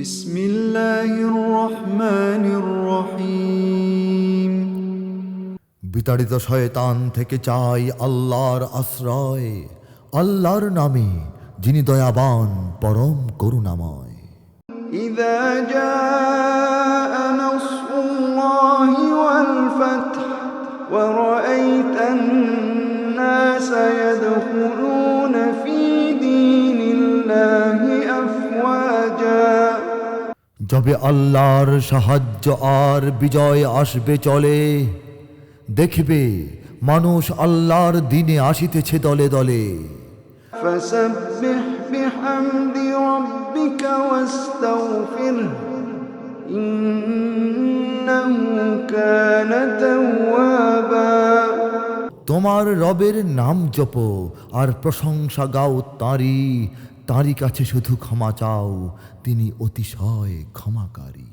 বিসমিল্লাহির রহমানির রহিম। বিতাড়িত শয়তান থেকে চাই আল্লাহর আশ্রয়, আল্লাহর নামে যিনি দয়াবান পরম করুণাময়। ইযা জাআ নাসরুল্লাহি ওয়াল ফাতহ ওয়া রাআইতান নাসা ইয়াদখুলুনা ফী দীনিল্লাহি আফওয়াজা। যবে আল্লাহর সাহায্য আর বিজয় আসবে চলে, দেখবে মানুষ আল্লাহর দ্বীনে আসিতেছে দলে দলে। ফাসাব্বিহ বিহামদি রাব্বিকা ওয়াস্তাগফিরহু ইন্নাহু কানা তাওয়াবা। তোমার রবের নাম জপো আর প্রশংসা গাও তাঁরই কাছে শুধু ক্ষমা চাও, তিনি অতিশয় ক্ষমাকারী।